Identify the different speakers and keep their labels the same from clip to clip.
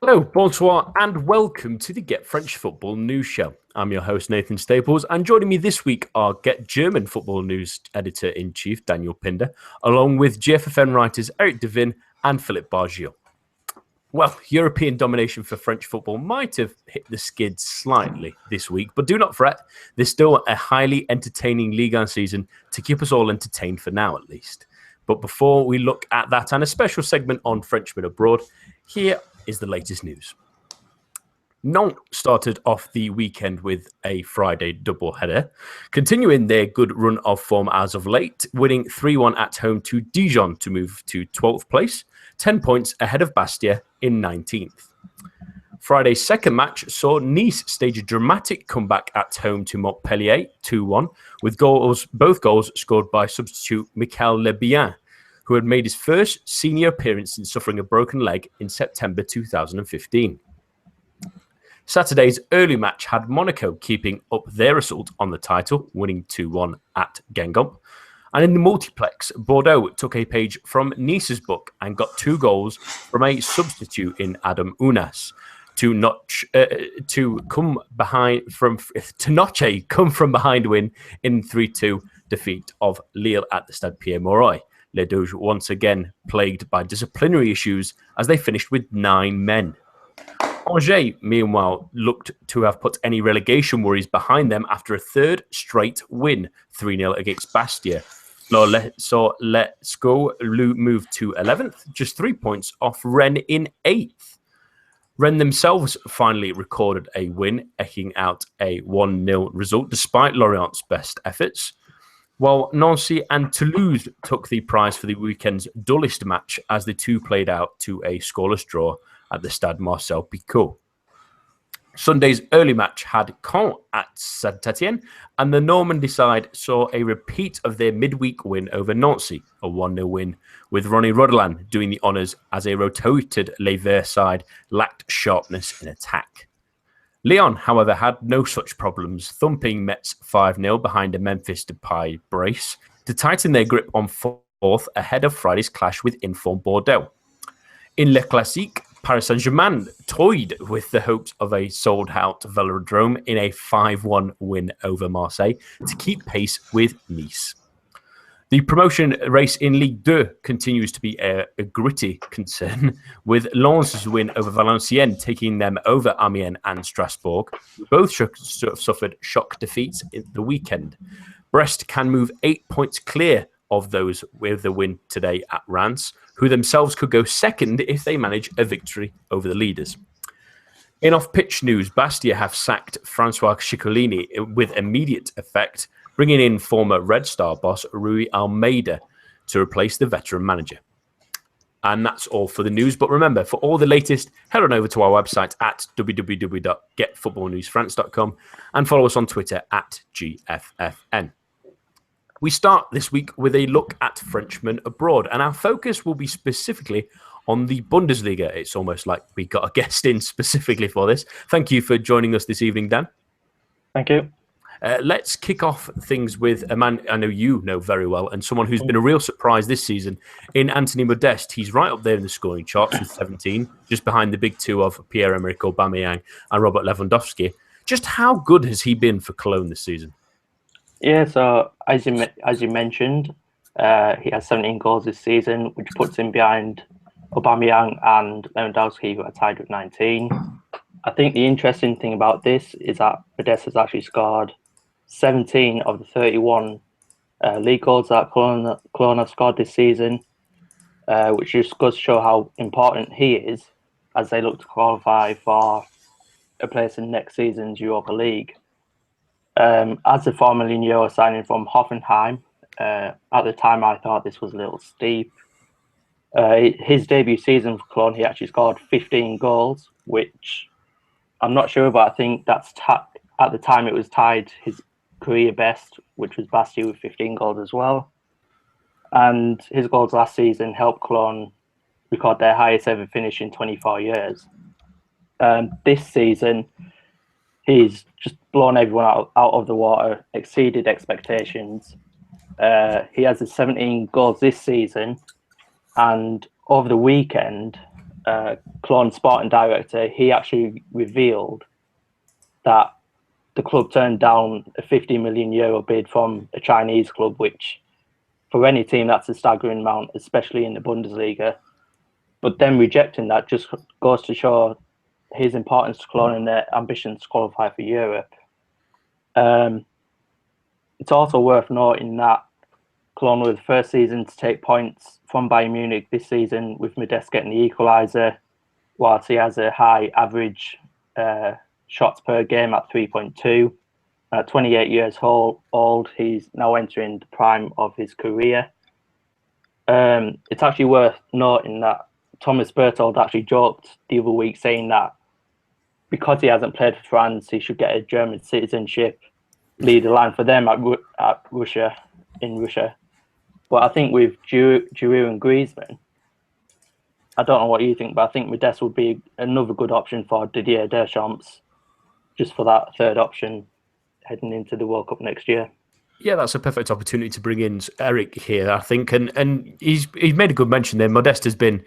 Speaker 1: Hello, bonsoir, and welcome to the Get French Football News Show. I'm your host, Nathan Staples, and joining me this week are Get German Football News Editor-in-Chief, Daniel Pinder, along with GFFN writers Eric Devin and Philippe Bargio. Well, European domination for French football might have hit the skids slightly this week, but do not fret. There's still a highly entertaining Ligue 1 season to keep us all entertained for now, at least. But before we look at that and a special segment on Frenchmen abroad, here is the latest news. Nantes started off the weekend with a Friday doubleheader, continuing their good run of form as of late, winning 3-1 at home to Dijon to move to 12th place, 10 points ahead of Bastia in 19th. Friday's second match saw Nice stage a dramatic comeback at home to Montpellier 2-1, with both goals scored by substitute Michael Lebien, who had made his first senior appearance since suffering a broken leg in September 2015. Saturday's early match had Monaco keeping up their assault on the title, winning 2-1 at Guingamp. And in the multiplex, Bordeaux took a page from Nice's book and got 2 goals from a substitute in Adam Unas to notch a come from behind win in 3-2 defeat of Lille at the Stade Pierre-Mauroy. Les Doges once again plagued by disciplinary issues as they finished with 9 men. Angers, meanwhile, looked to have put any relegation worries behind them after a third straight win, 3-0 against Bastia. So Let's Go moved to 11th, just 3 points off Rennes in 8th. Rennes themselves finally recorded a win, eking out a 1-0 result despite Lorient's best efforts, while Nancy and Toulouse took the prize for the weekend's dullest match as the two played out to a scoreless draw at the Stade Marcel Picot. Sunday's early match had Caen at Saint-Etienne, and the Normandy side saw a repeat of their midweek win over Nancy, a 1-0 win, with Ronnie Rodelin doing the honours as a rotated Les Verts side lacked sharpness in attack. Lyon, however, had no such problems, thumping Metz 5-0 behind a Memphis Depay brace to tighten their grip on fourth ahead of Friday's clash with informed Bordeaux. In Le Classique, Paris Saint-Germain toyed with the hopes of a sold-out velodrome in a 5-1 win over Marseille to keep pace with Nice. The promotion race in Ligue 2 continues to be a gritty concern, with Lens's win over Valenciennes taking them over Amiens and Strasbourg, who both suffered shock defeats in the weekend. Brest can move 8 points clear of those with the win today at Reims, who themselves could go second if they manage a victory over the leaders. In off-pitch news, Bastia have sacked Francois Ciccolini with immediate effect, bringing in former Red Star boss Rui Almeida to replace the veteran manager. And that's all for the news. But remember, for all the latest, head on over to our website at www.getfootballnewsfrance.com and follow us on Twitter at GFFN. We start this week with a look at Frenchmen abroad, and our focus will be specifically on the Bundesliga. It's almost like we got a guest in specifically for this. Thank you for joining us this evening, Dan.
Speaker 2: Thank you.
Speaker 1: Let's kick off things with a man I know you know very well and someone who's been a real surprise this season in Anthony Modeste. He's right up there in the scoring charts with 17, just behind the big two of Pierre-Emerick Aubameyang and Robert Lewandowski. Just how good has he been for Cologne this season?
Speaker 2: Yeah, so as you mentioned, he has 17 goals this season, which puts him behind Aubameyang and Lewandowski, who are tied with 19. I think the interesting thing about this is that Modeste has actually scored 17 of the 31 league goals that Cologne have scored this season, which just goes to show how important he is as they look to qualify for a place in next season's Europa League. As a former Ligno signing from Hoffenheim, at the time I thought this was a little steep. His debut season for Cologne, he actually scored 15 goals, which I'm not sure, but I think that's at the time it was tied his career best, which was Bastia with 15 goals as well. And his goals last season helped Cologne record their highest ever finish in 24 years. This season, he's just blown everyone out of the water, exceeded expectations. He has 17 goals this season, and over the weekend, Cologne sporting director, he actually revealed that the club turned down a €50 million bid from a Chinese club, which for any team that's a staggering amount, especially in the Bundesliga. But then rejecting that just goes to show his importance to Cologne and their ambitions to qualify for Europe. It's also worth noting that Cologne were the first season to take points from Bayern Munich this season, with Modeste getting the equaliser, whilst he has a high average shots per game at 3.2. At 28 years old, he's now entering the prime of his career. It's actually worth noting that Thomas Berthold actually joked the other week saying that because he hasn't played for France, he should get a German citizenship, lead the line for them at Russia, in Russia. But I think with Giroud and Griezmann, I don't know what you think, but I think Modeste would be another good option for Didier Deschamps, just for that third option heading into the World Cup next year.
Speaker 1: Yeah, that's a perfect opportunity to bring in Eric here, I think, and he's made a good mention there. Modeste has been,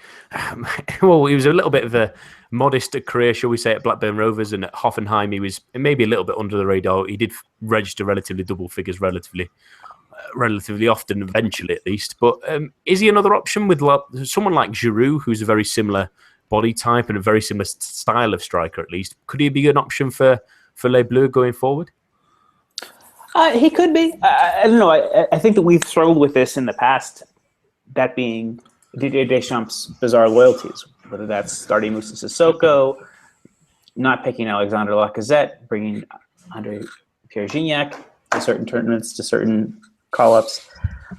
Speaker 1: well, he was a little bit of a modest career, shall we say, at Blackburn Rovers, and at Hoffenheim he was maybe a little bit under the radar. He did register relatively double figures relatively often, eventually at least. But is he another option with someone like Giroud, who's a very similar body type and a very similar style of striker at least? Could he be an option for Les Bleus going forward?
Speaker 3: He could be. I don't know. I think that we've struggled with this in the past, that being Didier Deschamps' bizarre loyalties, whether that's starting Moussa Sissoko, not picking Alexandre Lacazette, bringing Andre Pierre-Gignac to certain tournaments, to certain call-ups.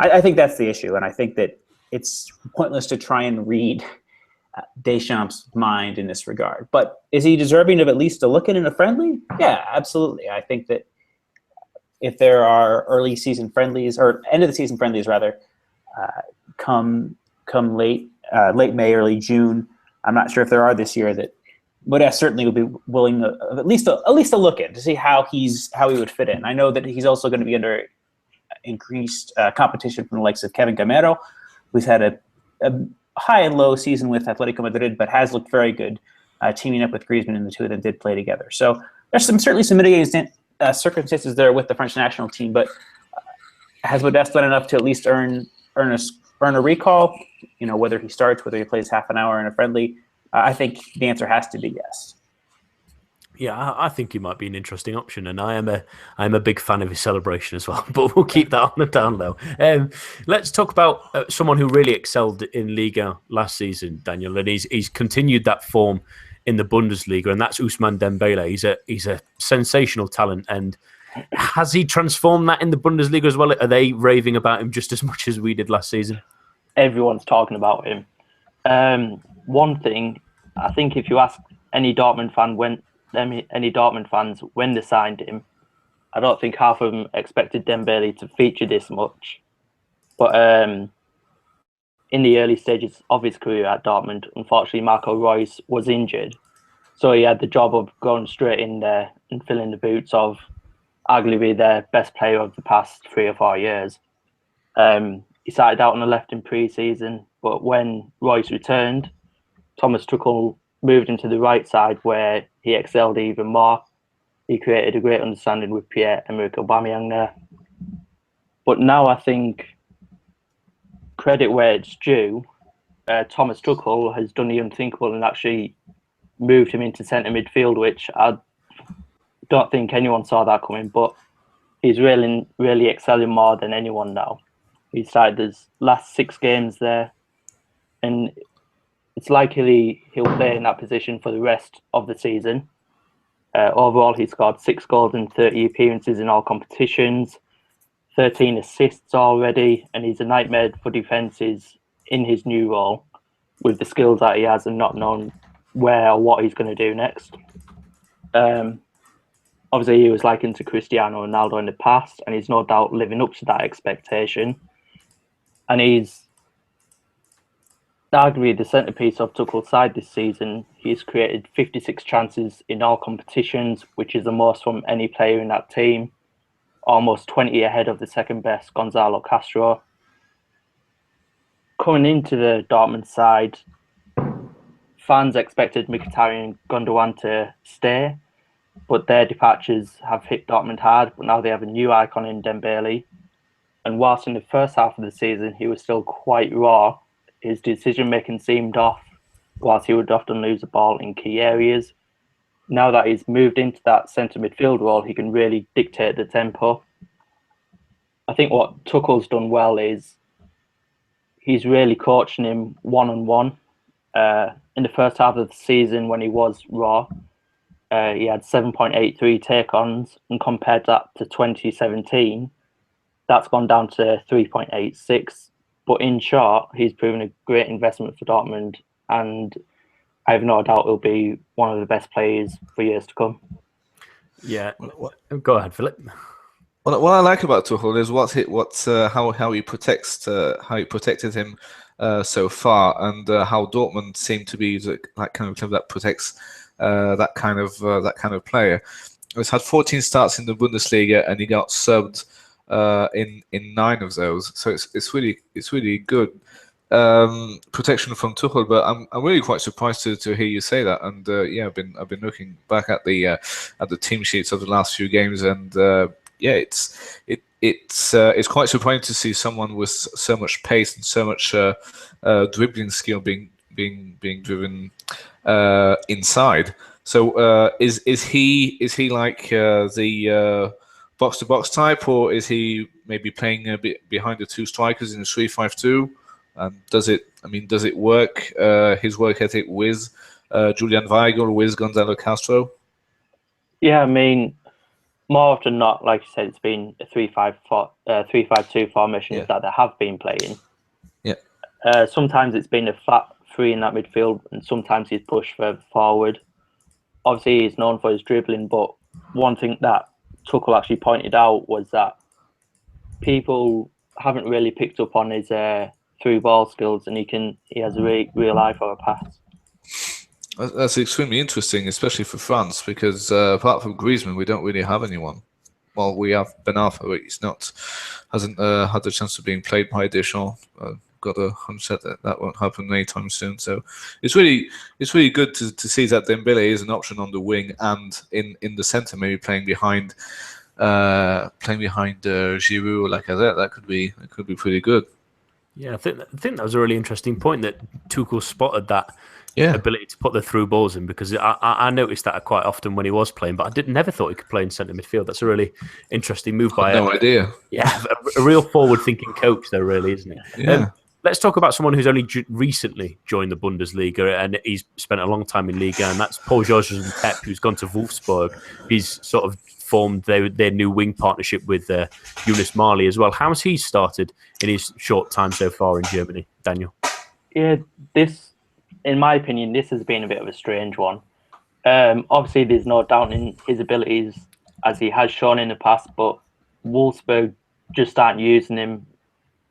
Speaker 3: I think that's the issue, and I think that it's pointless to try and read Deschamps' mind in this regard. But is he deserving of at least a look in a friendly? Yeah, absolutely. I think that if there are early season friendlies, or end of the season friendlies rather, come late May, early June, I'm not sure if there are this year, that Modeste certainly would be willing to at least a look in to see how he would fit in. I know that he's also going to be under increased competition from the likes of Kevin Gamero, who's had a high and low season with Atletico Madrid, but has looked very good teaming up with Griezmann, and the two of them did play together. So there's certainly some mitigating circumstances there with the French national team, but has Modeste done enough to at least earn a recall? You know, whether he starts, whether he plays half an hour in a friendly, I think the answer has to be yes.
Speaker 1: Yeah, I think he might be an interesting option, and I'm a big fan of his celebration as well. But we'll keep that on the down low. Let's talk about someone who really excelled in Liga last season, Daniel, and he's continued that form in the Bundesliga, and that's Ousmane Dembele. He's a sensational talent, and has he transformed that in the Bundesliga as well? Are they raving about him just as much as we did last season?
Speaker 2: Everyone's talking about him. One thing, I think if you ask any Dortmund fans when they signed him, I don't think half of them expected Dembele to feature this much. But in the early stages of his career at Dortmund, unfortunately, Marco Reus was injured. So he had the job of going straight in there and filling the boots of arguably their best player of the past 3 or 4 years. He started out on the left in pre-season, but when Reus returned, Thomas Tuchel moved into the right side, where he excelled even more. He created a great understanding with Pierre-Emerick Aubameyang there. But now I think, credit where it's due, Thomas Tuchel has done the unthinkable and actually moved him into centre midfield, which I don't think anyone saw that coming, but he's really excelling more than anyone now. He started his last 6 games there, and it's likely he'll play in that position for the rest of the season. Overall, he scored 6 goals in 30 appearances in all competitions, 13 assists already, and he's a nightmare for defences in his new role with the skills that he has and not knowing where or what he's going to do next. Obviously, he was likened to Cristiano Ronaldo in the past, and he's no doubt living up to that expectation. And he's arguably the centrepiece of Tuchel's side this season. He's created 56 chances in all competitions, which is the most from any player in that team, almost 20 ahead of the second best, Gonzalo Castro. Coming into the Dortmund side, fans expected Mkhitaryan and Gundogan to stay, but their departures have hit Dortmund hard. But now they have a new icon in Dembele. And whilst in the first half of the season he was still quite raw, his decision-making seemed off, whilst he would often lose the ball in key areas. Now that he's moved into that centre midfield role, he can really dictate the tempo. I think what Tuchel's done well is he's really coaching him one-on-one. In the first half of the season, when he was raw, he had 7.83 take-ons, and compared that to 2017, that's gone down to 3.86. But in short, he's proven a great investment for Dortmund, and I have no doubt he'll be one of the best players for years to come.
Speaker 1: Yeah, go ahead, Philip.
Speaker 4: What I like about Tuchel is how he protected him so far, and how Dortmund seem to be that kind of club that protects that kind of player. He's had 14 starts in the Bundesliga, and he got subbed in 9 of those. So it's really good protection from Tuchel. But I'm really quite surprised to hear you say that. And I've been looking back at the team sheets of the last few games, and it's quite surprising to see someone with so much pace and so much dribbling skill being driven inside. So is he like the box to box type, or is he maybe playing a bit behind the 2 strikers in a 3-5-2? Does it work? His work ethic with Julian Weigl, with Gonzalo Castro? Yeah,
Speaker 2: I mean, more often than not, like you said, it's been a 3-5-2 formation that they have been playing.
Speaker 4: Yeah.
Speaker 2: Sometimes it's been a flat 3 in that midfield, and sometimes he's pushed further forward. Obviously, he's known for his dribbling, but one thing that Tuchel actually pointed out was that people haven't really picked up on his through ball skills, and he has a real eye for a pass.
Speaker 4: That's extremely interesting, especially for France, because apart from Griezmann, we don't really have anyone. Well, we have Ben Arfa, but hasn't had the chance of being played by Deschamps. Got a hunch that won't happen anytime soon. So it's really good to see that Dembele is an option on the wing and in the centre, maybe playing behind Giroud or Lacazette. That could be pretty good.
Speaker 1: Yeah, I think that was a really interesting point that Tuchel spotted that ability to put the through balls in, because I noticed that quite often when he was playing, but I never thought he could play in centre midfield. That's a really interesting move by
Speaker 4: no idea.
Speaker 1: Yeah, a real forward-thinking coach, though, really, isn't it?
Speaker 4: Yeah.
Speaker 1: Let's talk about someone who's only recently joined the Bundesliga, and he's spent a long time in Liga, and that's Paul Georges Ntep, who's gone to Wolfsburg. He's sort of formed their new wing partnership with Yunus Mali as well. How has he started in his short time so far in Germany, Daniel?
Speaker 2: Yeah, in my opinion, this has been a bit of a strange one. Obviously, there's no doubt in his abilities, as he has shown in the past, but Wolfsburg just aren't using him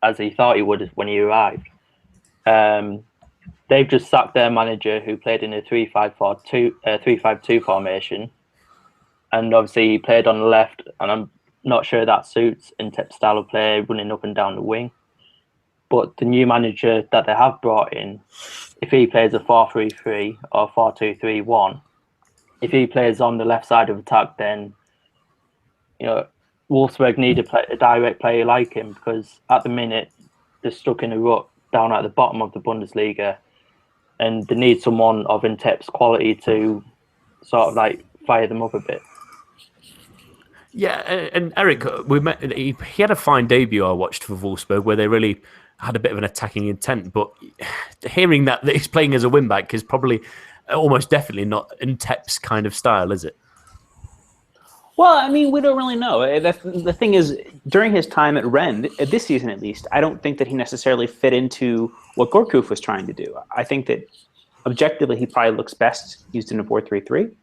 Speaker 2: as he thought he would when he arrived. They've just sacked their manager, who played in a 3-5-2 formation, and obviously he played on the left, and I'm not sure that suits Ntep's style of play, running up and down the wing. But the new manager that they have brought in, if he plays a 4-3-3 or 4-2-3-1, if he plays on the left side of attack, then Wolfsburg need a direct player like him, because at the minute they're stuck in a rut down at the bottom of the Bundesliga, and they need someone of Ntep's quality to sort of like fire them up a bit.
Speaker 1: Yeah, and Eric, he had a fine debut I watched for Wolfsburg, where they really had a bit of an attacking intent, but hearing that he's playing as a wing-back is probably almost definitely not Ntep's kind of style, is it?
Speaker 3: Well, I mean, we don't really know. The thing is, during his time at Rennes, this season at least, I don't think that he necessarily fit into what Gourcuff was trying to do. I think that objectively he probably looks best used in a 4-3-3,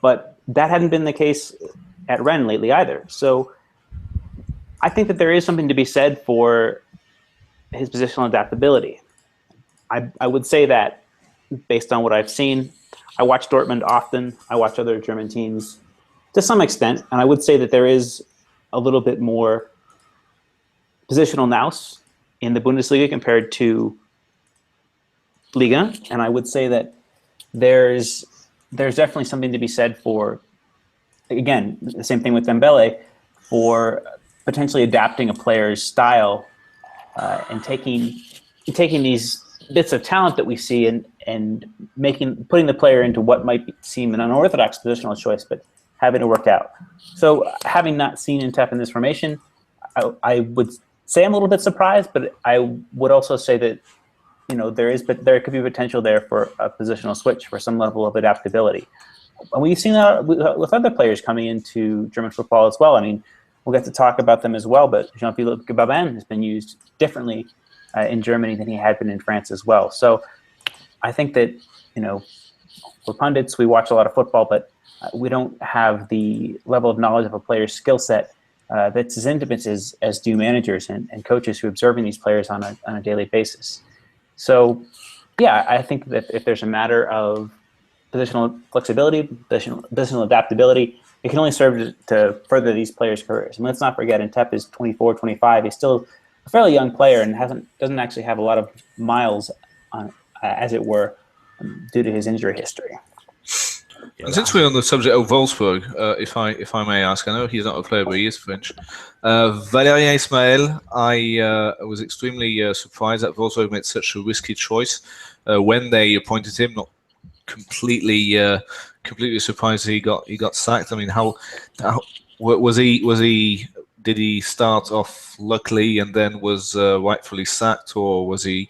Speaker 3: but that hadn't been the case at Rennes lately either. So I think that there is something to be said for his positional adaptability. I would say that based on what I've seen, I watch Dortmund often, I watch other German teams to some extent, and I would say that there is a little bit more positional nous in the Bundesliga compared to Liga, and I would say that there's definitely something to be said for, again, the same thing with Dembele, for potentially adapting a player's style and taking these bits of talent that we see and putting the player into what might seem an unorthodox positional choice, but having it work out. So having not seen Intep in this formation, I would say I'm a little bit surprised, but I would also say that there could be potential there for a positional switch for some level of adaptability. And we've seen that with other players coming into German football as well. I mean, we'll get to talk about them as well, but Jean-Philippe Gabin has been used differently in Germany than he had been in France as well. So I think that, we're pundits, we watch a lot of football, but we don't have the level of knowledge of a player's skill set that's as intimate as do managers and coaches who are observing these players on a daily basis. So, yeah, I think that if there's a matter of positional flexibility, positional adaptability, it can only serve to further these players' careers. And let's not forget, Intep is 24, 25. He's still a fairly young player and doesn't actually have a lot of miles on, as it were, due to his injury history.
Speaker 4: And since we're on the subject of Wolfsburg, if I may ask, I know he's not a player, but he is French. Valérien Ismaël, I was extremely surprised that Wolfsburg made such a risky choice when they appointed him. Not completely surprised he got sacked. I mean, how was he? Did he start off luckily and then was rightfully sacked, or was he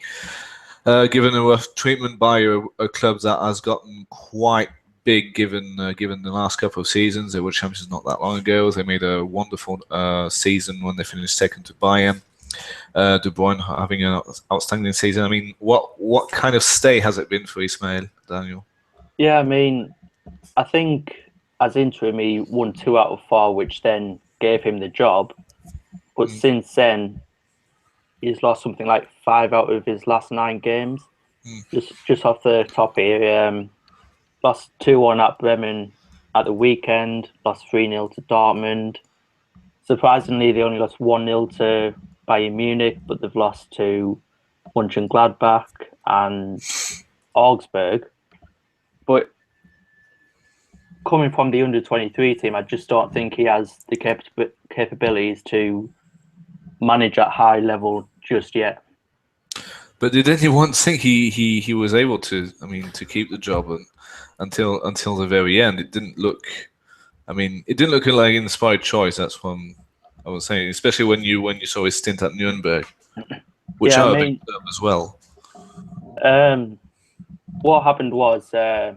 Speaker 4: given a rough treatment by a club that has gotten quite big given the last couple of seasons? They were champions not that long ago. They made a wonderful season when they finished second to Bayern. De Bruyne having an outstanding season. I mean, what kind of stay has it been for Ismaël, Daniel?
Speaker 2: Yeah, I mean, I think as interim he won 2 out of 4, which then gave him the job. But since then, he's lost something like 5 out of his last 9 games. Just off the top here, lost 2-1 at Bremen at the weekend, lost 3-0 to Dortmund. Surprisingly, they only lost 1-0 to Bayern Munich, but they've lost to Mönchengladbach and Augsburg. But coming from the under-23 team, I just don't think he has the capabilities to manage at high level just yet.
Speaker 4: But did anyone think he was able to? I mean, to keep the job until the very end? It didn't look. I mean, it didn't look like an inspired choice. That's what I was saying, especially when you saw his stint at Nuremberg, which are a big club as well.
Speaker 2: What happened was they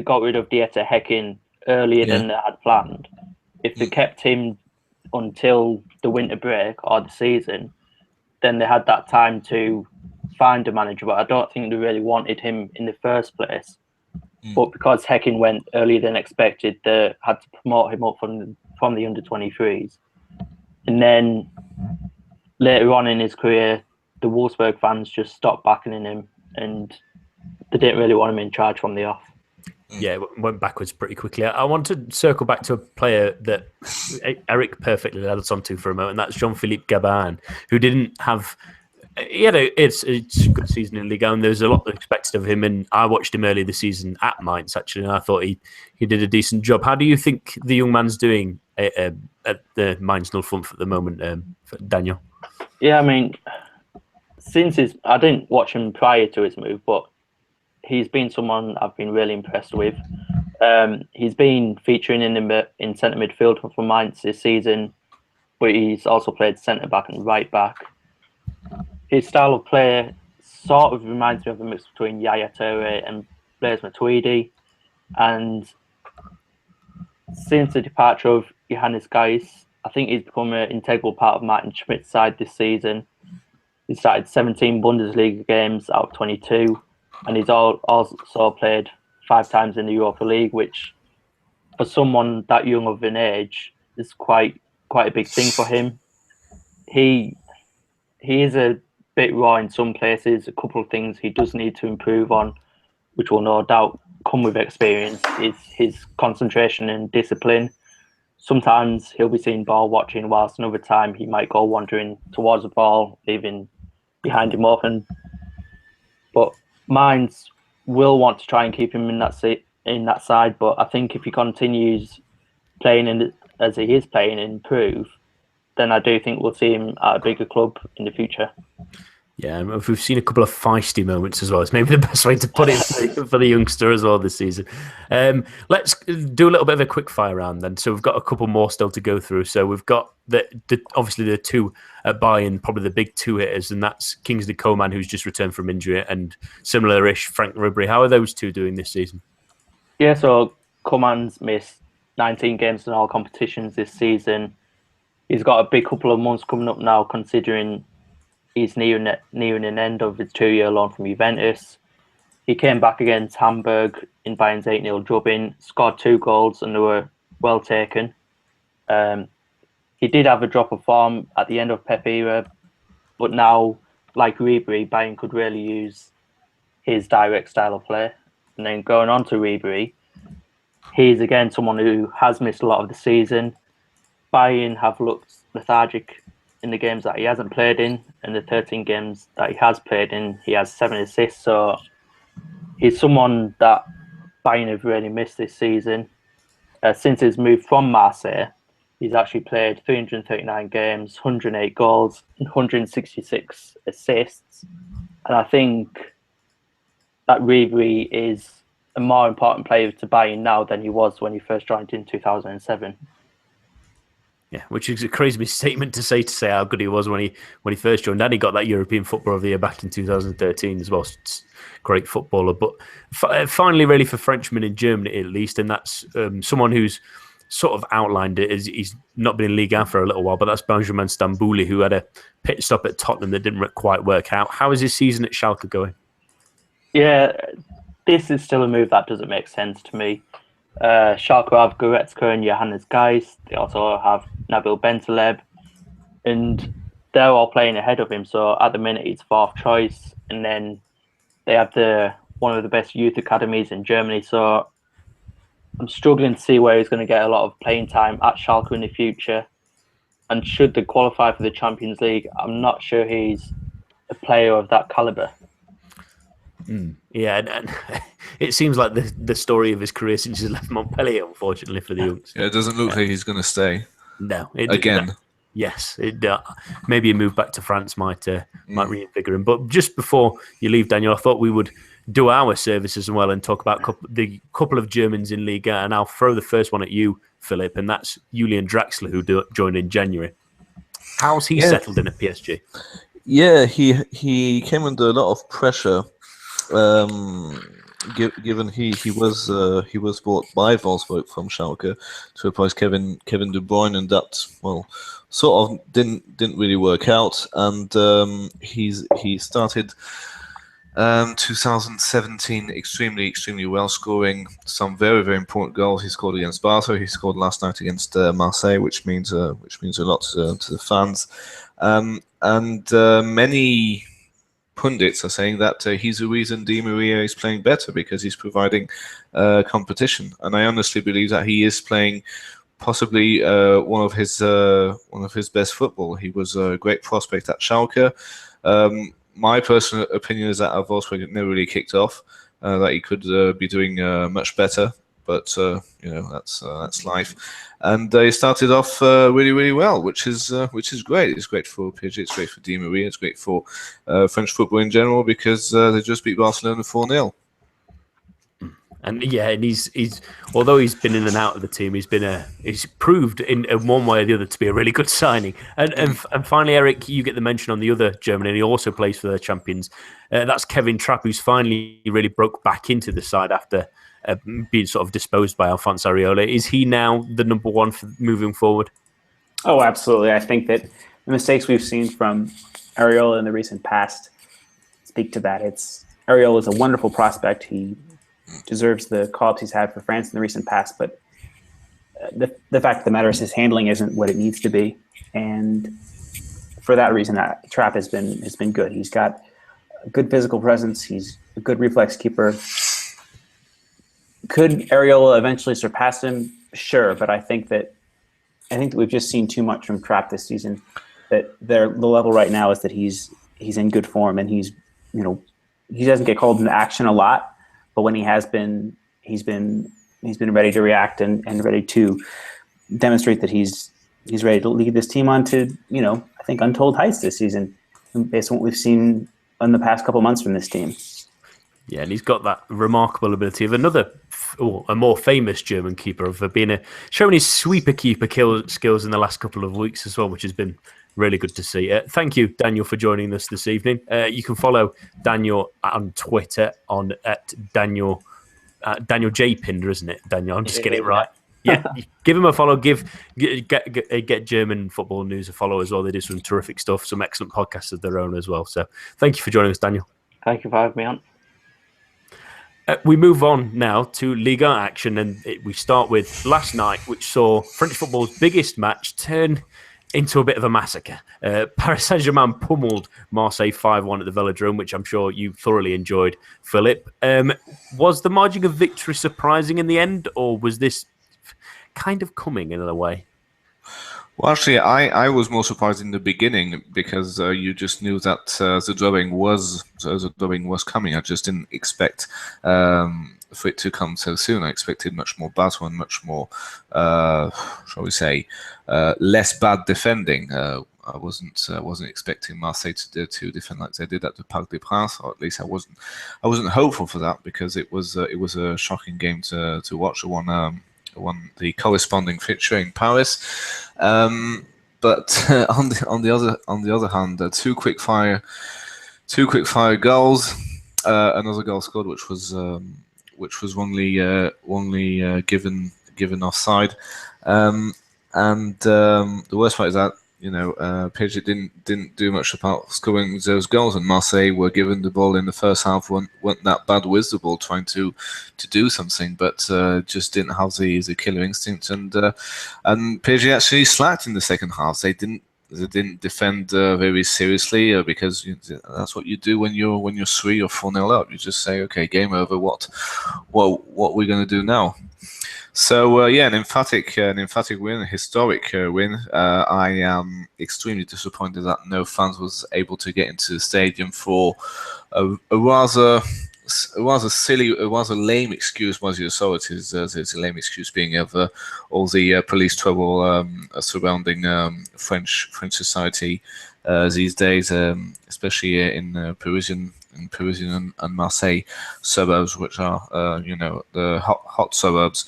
Speaker 2: got rid of Dieter Hecking earlier than they had planned. If they kept him until the winter break or the season, then they had that time to find a manager. But I don't think they really wanted him in the first place. But because Hecking went earlier than expected, they had to promote him up from the under-23s. And then later on in his career, the Wolfsburg fans just stopped backing him, and they didn't really want him in charge from the off.
Speaker 1: Yeah, it went backwards pretty quickly. I want to circle back to a player that Eric perfectly led us onto for a moment, and that's Jean-Philippe Gabin, who didn't have... It's a good season in Ligue 1. There's a lot expected of him, and I watched him earlier this season at Mainz, actually, and I thought he did a decent job. How do you think the young man's doing at the Mainz 05 at the moment, Daniel?
Speaker 2: Yeah, I mean, I didn't watch him prior to his move, but he's been someone I've been really impressed with. He's been featuring in centre midfield for Mainz this season, but he's also played centre back and right back. His style of play sort of reminds me of a mix between Yaya Toure and Blaise Matuidi. And since the departure of Johannes Geis, I think he's become an integral part of Martin Schmidt's side this season. He started 17 Bundesliga games out of 22, and he's also played 5 times in the Europa League, which for someone that young of an age is quite a big thing for him. He is a bit raw in some places. A couple of things he does need to improve on, which will no doubt come with experience, is his concentration and discipline. Sometimes he'll be seen ball watching, whilst another time he might go wandering towards the ball, leaving behind him open. But Mainz will want to try and keep him in that side, but I think if he continues playing as he is playing and improve, then I do think we'll see him at a bigger club in the future.
Speaker 1: Yeah, we've seen a couple of feisty moments as well. It's maybe the best way to put it for the youngster as well this season. Let's do a little bit of a quick fire round then. So we've got a couple more still to go through. So we've got obviously the two at Bayern, probably the big two hitters, and that's Kingsley Coman, who's just returned from injury, and similar-ish Frank Ribery. How are those two doing this season?
Speaker 2: Yeah, so Coman's missed 19 games in all competitions this season. He's got a big couple of months coming up now, considering he's nearing an end of his 2-year loan from Juventus. He came back against Hamburg in Bayern's 8-0 drubbing, scored 2 goals, and they were well taken. He did have a drop of form at the end of Pep era, but now, like Ribery, Bayern could really use his direct style of play. And then going on to Ribery, he's again someone who has missed a lot of the season. Bayern have looked lethargic in the games that he hasn't played in, and the 13 games that he has played in, he has 7 assists. So he's someone that Bayern have really missed this season. Since his move from Marseille, he's actually played 339 games, 108 goals, and 166 assists. And I think that Ribery is a more important player to Bayern now than he was when he first joined in 2007.
Speaker 1: Yeah, which is a crazy statement to say how good he was when he first joined, and he got that European Footballer of the Year back in 2013 as well. It's great footballer, but finally, really for Frenchmen in Germany at least, and that's someone who's sort of outlined it as he's not been in Ligue 1 for a little while, but that's Benjamin Stambouli, who had a pit stop at Tottenham that didn't quite work out. How is his season at Schalke going?
Speaker 2: Yeah, this is still a move that doesn't make sense to me. Schalke have Goretzka and Johannes Geis. They also have Nabil Bentaleb, and they're all playing ahead of him. So at the minute, he's 4th choice, and then they have one of the best youth academies in Germany. So I'm struggling to see where he's going to get a lot of playing time at Schalke in the future. And should they qualify for the Champions League, I'm not sure he's a player of that caliber.
Speaker 1: Yeah, and it seems like the story of his career since he's left Montpellier, unfortunately, for the Youngs.
Speaker 4: Yeah, it doesn't look like he's going to stay.
Speaker 1: No. Yes. Maybe a move back to France might reinvigorate him. But just before you leave, Daniel, I thought we would do our service as well and talk about the couple of Germans in Liga. And I'll throw the first one at you, Philip, and that's Julian Draxler, who joined in January. How's he settled in at PSG?
Speaker 4: Yeah, he came under a lot of pressure. Given he was bought by Wolfsburg from Schalke to replace Kevin De Bruyne, and that sort of didn't really work out, and he started 2017 extremely well, scoring some very important goals. He scored against Barca, he scored last night against Marseille, which means a lot to the fans, and many pundits are saying that he's the reason Di Maria is playing better, because he's providing competition. And I honestly believe that he is playing possibly one of his best football. He was a great prospect at Schalke. My personal opinion is that Wolfsburg never really kicked off. That he could be doing much better, but that's life. And he started off really well, which is great. It's great for PSG, it's great for Di Maria, it's great for French football in general, because they just beat Barcelona 4-0.
Speaker 1: And yeah, and he's although he's been in and out of the team, he's proved in one way or the other to be a really good signing. And finally, Eric, you get the mention on the other German, and he also plays for the champions. That's Kevin Trapp, who's finally really broke back into the side after being sort of disposed by Alphonse Areola. Is he now the number one for moving forward?
Speaker 3: Oh, absolutely. I think that the mistakes we've seen from Areola in the recent past speak to that. Areola is a wonderful prospect. He deserves the call-ups he's had for France in the recent past, but the fact of the matter is his handling isn't what it needs to be, and for that reason, Trapp has been good. He's got a good physical presence. He's a good reflex keeper. Could Areola eventually surpass him? Sure, but I think that we've just seen too much from Trapp this season. That the level right now is that he's in good form, and he doesn't get called into action a lot, but when he has been, he's been ready to react and ready to demonstrate that he's ready to lead this team on to, I think untold heights this season, based on what we've seen in the past couple months from this team.
Speaker 1: Yeah, and he's got that remarkable ability of a more famous German keeper of showing his sweeper keeper skills in the last couple of weeks as well, which has been really good to see. Thank you, Daniel, for joining us this evening. You can follow Daniel on Twitter at Daniel J. Pinder, isn't it? Daniel, I'm just getting it right. Yeah, give him a follow. Get German football news a follow as well. They do some terrific stuff, some excellent podcasts of their own as well. So thank you for joining us, Daniel.
Speaker 2: Thank you for having me on.
Speaker 1: We move on now to Liga action, and we start with last night, which saw French football's biggest match turn into a bit of a massacre. Paris Saint-Germain pummeled Marseille 5-1 at the Velodrome, which I'm sure you thoroughly enjoyed, Philip. Was the margin of victory surprising in the end, or was this kind of coming in a way?
Speaker 4: Well, actually, I was more surprised in the beginning because you just knew that the drubbing was coming. I just didn't expect for it to come so soon. I expected much more battle and much more, shall we say, less bad defending. I wasn't expecting Marseille to defend like they did at the Parc des Princes, or at least I wasn't hopeful for that because it was a shocking game to watch. Won the corresponding fixture in Paris, but on the other hand, two quick fire goals, another goal scored, which was wrongly given offside, and the worst part is that PSG didn't do much about scoring those goals, and Marseille were given the ball in the first half, weren't that bad with the ball, trying to do something, but just didn't have the killer instinct, and PSG actually slacked in the second half. They didn't defend very seriously because that's what you do when you're 3 or 4-0 up. You just say, okay, game over. What are we going to do now? So an emphatic win, a historic win. I am extremely disappointed that no fans was able to get into the stadium for a rather silly, a rather lame excuse. Was you saw it is there's a lame excuse being of all the police trouble surrounding French society these days, especially in Parisian and Marseille suburbs, which are the hot suburbs,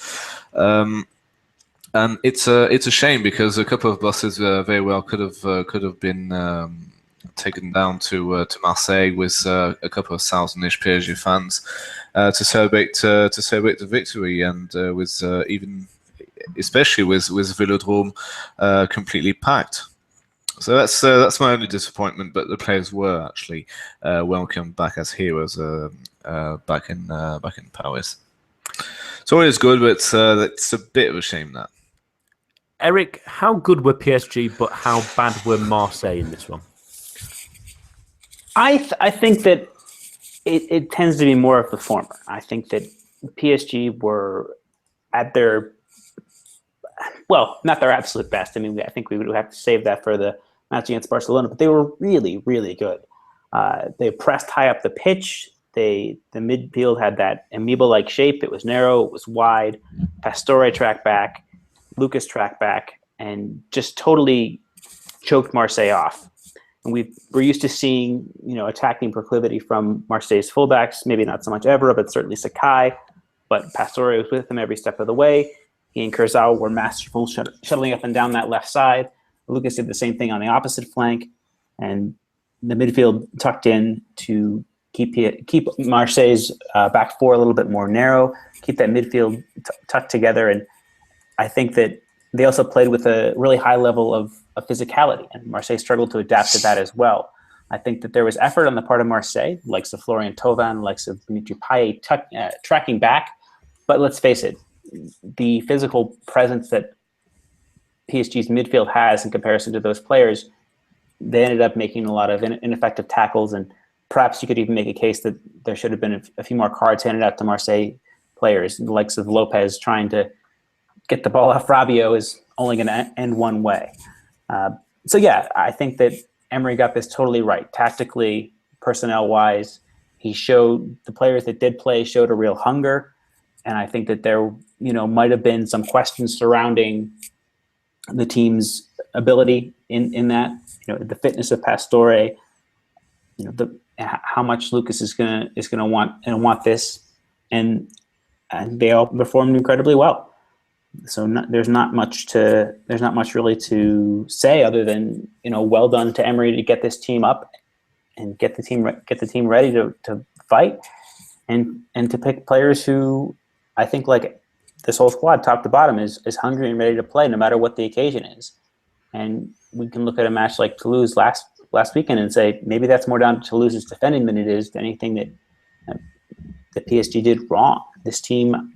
Speaker 4: and it's a shame because a couple of buses very well could have been taken down to Marseille with a couple of thousand-ish PSG fans to celebrate the victory, and with even especially with Velodrome completely packed. So that's my only disappointment. But the players were actually welcomed back as heroes back in Paris. So it is good, but it's a bit of a shame that.
Speaker 1: Eric, how good were PSG, but how bad were Marseille in this one?
Speaker 3: I think that it tends to be more of the former. I think that PSG were at their, well, not their absolute best. I mean, I think we would have to save that for the match against Barcelona, but they were really, really good. They pressed high up the pitch. The midfield had that amoeba-like shape. It was narrow. It was wide. Pastore tracked back. Lucas tracked back and just totally choked Marseille off. And we're used to seeing, attacking proclivity from Marseille's fullbacks, maybe not so much Evra, but certainly Sakai. But Pastore was with him every step of the way. He and Kurzawa were masterful shuttling up and down that left side. Lucas did the same thing on the opposite flank. And the midfield tucked in to keep Marseille's back four a little bit more narrow, keep that midfield tucked together. And I think that they also played with a really high level of physicality, and Marseille struggled to adapt to that as well. I think that there was effort on the part of Marseille, likes of Florian Thauvin, likes of Dimitri Payet tracking back. But let's face it, the physical presence that PSG's midfield has in comparison to those players, they ended up making a lot of ineffective tackles, and perhaps you could even make a case that there should have been a few more cards handed out to Marseille players. The likes of Lopez trying to get the ball off Rabiot is only going to end one way. I think that Emery got this totally right. Tactically, personnel-wise, The players that did play showed a real hunger, and I think that there, might have been some questions surrounding the team's ability in that, the fitness of Pastore, how much Lucas is gonna want this, and they all performed incredibly well. So there's not much really to say other than well done to Emery to get this team up and get the team ready to fight, and to pick players who I think, like this whole squad top to bottom, is hungry and ready to play no matter what the occasion is. And we can look at a match like Toulouse last weekend and say maybe that's more down to Toulouse's defending than it is to anything that the PSG did wrong. This team,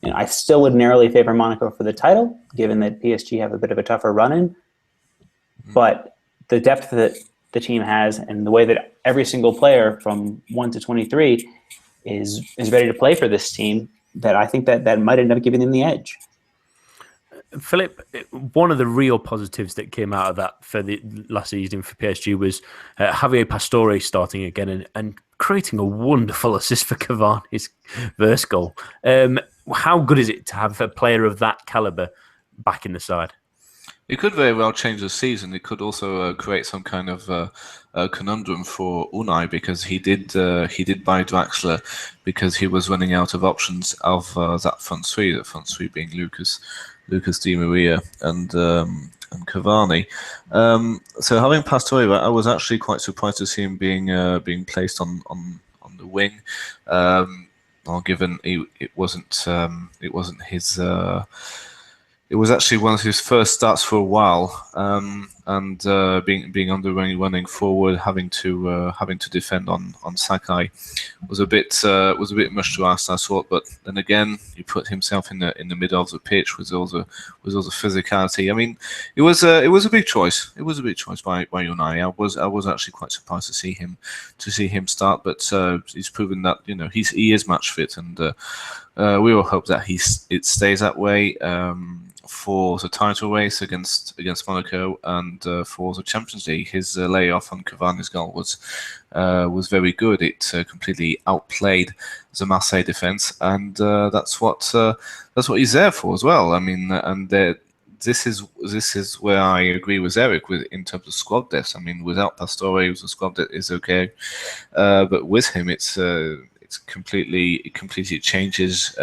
Speaker 3: I still would narrowly favor Monaco for the title, given that PSG have a bit of a tougher run-in. But the depth that the team has, and the way that every single player from 1 to 23 is ready to play for this team, that I think that might end up giving them the edge.
Speaker 1: Philip, one of the real positives that came out of that for the last season for PSG was Javier Pastore starting again and creating a wonderful assist for Cavani's first goal. How good is it to have a player of that caliber back in the side?
Speaker 4: It could very well change the season. It could also create some kind of conundrum for Unai, because he did buy Draxler because he was running out of options of that front three. The front three being Lucas Di Maria and Cavani. So having Pastore, I was actually quite surprised to see him being placed on the wing. Given it wasn't his. It was actually one of his first starts for a while, and being on the running forward, having to defend on Sakai was a bit much to ask, I thought. But then again, he put himself in the middle of the pitch with all the physicality. I mean, it was a big choice. It was a big choice by Unai. I was actually quite surprised to see him start, but he's proven that he is match fit, and we will hope that it stays that way. For the title race against Monaco and for the Champions League, his layoff on Cavani's goal was very good. It completely outplayed the Marseille defense, and that's what he's there for as well. I mean, and this is where I agree with Eric in terms of squad depth. I mean, without Pastore, the squad depth is okay, but with him, it completely changes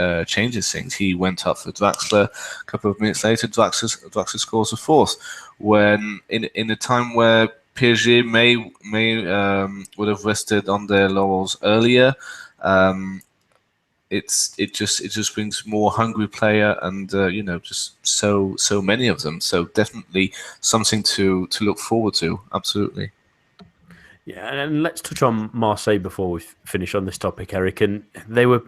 Speaker 4: things. He went up for Draxler. A couple of minutes later, Draxler scores a fourth. When in a time where PSG may would have rested on their laurels earlier, it just brings more hungry player, and just so many of them. So definitely something to look forward to. Absolutely.
Speaker 1: Yeah, and let's touch on Marseille before we finish on this topic, Eric. And they were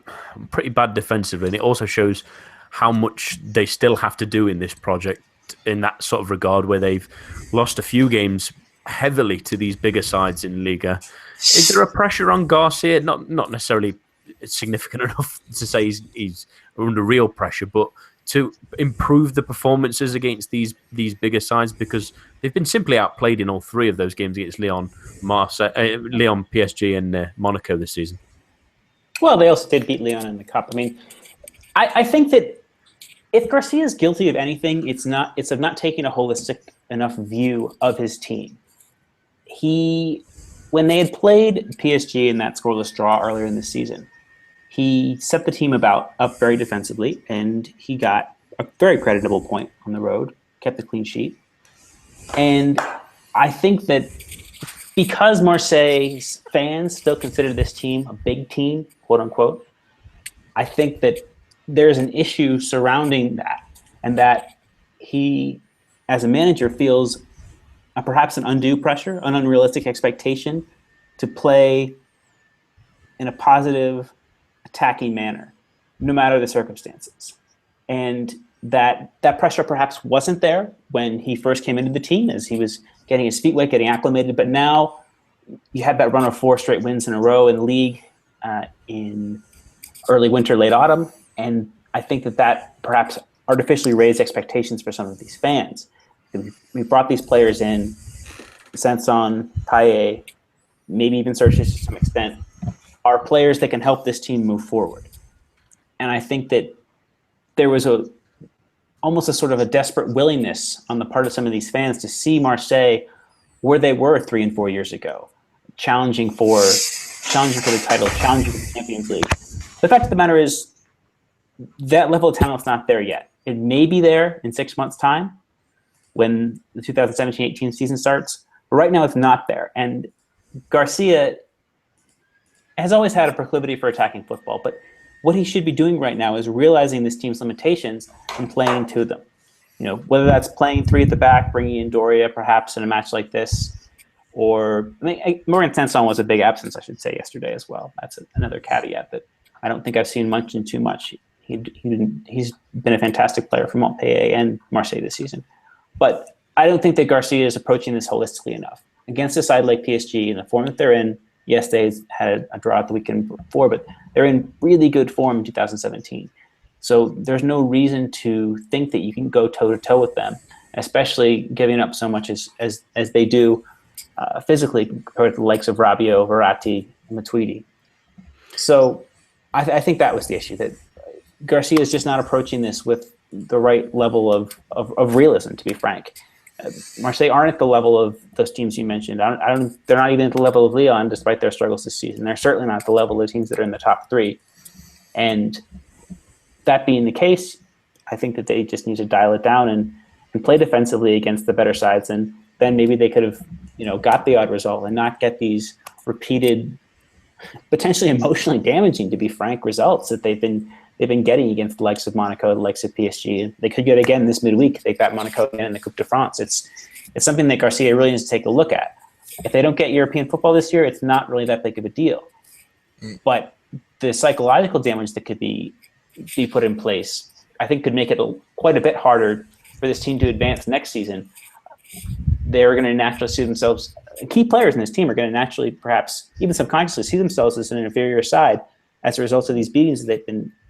Speaker 1: pretty bad defensively, and it also shows how much they still have to do in this project in that sort of regard, where they've lost a few games heavily to these bigger sides in Liga. Is there a pressure on Garcia? Not necessarily significant enough to say he's under real pressure, but to improve the performances against these bigger sides, because they've been simply outplayed in all three of those games against Lyon, PSG, and Monaco this season.
Speaker 3: Well, they also did beat Lyon in the cup. I mean, I think that if Garcia is guilty of anything, it's of not taking a holistic enough view of his team. When they had played PSG in that scoreless draw earlier in the season, he set the team up very defensively, and he got a very creditable point on the road, kept a clean sheet. And I think that because Marseille's fans still consider this team a big team, quote unquote, I think that there's an issue surrounding that, and that he, as a manager, feels perhaps an undue pressure, an unrealistic expectation to play in a positive, attacking manner, no matter the circumstances. And that pressure perhaps wasn't there when he first came into the team, as he was getting his feet wet, getting acclimated. But now you had that run of 4 straight wins in a row in the league in early winter, late autumn. And I think that perhaps artificially raised expectations for some of these fans. We brought these players in, Sanson, Payet, maybe even Sergio to some extent, are players that can help this team move forward. And I think that there was almost a sort of a desperate willingness on the part of some of these fans to see Marseille where they were 3 and 4 years ago, challenging for the title, challenging for the Champions League. The fact of the matter is that level of talent's not there yet. It may be there in 6 months' time when the 2017-18 season starts, but right now it's not there. And Garcia has always had a proclivity for attacking football, but what he should be doing right now is realizing this team's limitations and playing to them. Whether that's playing 3 at the back, bringing in Doria perhaps in a match like this, or Morgan Sanson was a big absence, I should say, yesterday as well. That's another caveat that I don't think I've seen mentioned too much. He's been a fantastic player for Montpellier and Marseille this season. But I don't think that Garcia is approaching this holistically enough. Against a side like PSG, in the form that they're in, yes, they had a draw at the weekend before, but they're in really good form in 2017. So there's no reason to think that you can go toe-to-toe with them, especially giving up so much as they do physically compared to the likes of Rabiot, Verratti, and Matuidi. So I think that was the issue, that Garcia is just not approaching this with the right level of realism, to be frank. Marseille aren't at the level of those teams you mentioned. They're not even at the level of Lyon, despite their struggles this season. They're certainly not at the level of teams that are in the top 3. And that being the case, I think that they just need to dial it down and play defensively against the better sides. And then maybe they could have, got the odd result and not get these repeated, potentially emotionally damaging, to be frank, results that they've been getting against the likes of Monaco, the likes of PSG. They could get again this midweek. They've got Monaco again in the Coupe de France. It's something that Garcia really needs to take a look at. If they don't get European football this year, it's not really that big of a deal. But the psychological damage that could be put in place, I think, could make it quite a bit harder for this team to advance next season. They're going to naturally see themselves, key players in this team are going to naturally, perhaps even subconsciously, see themselves as an inferior side as a result of these beatings that they've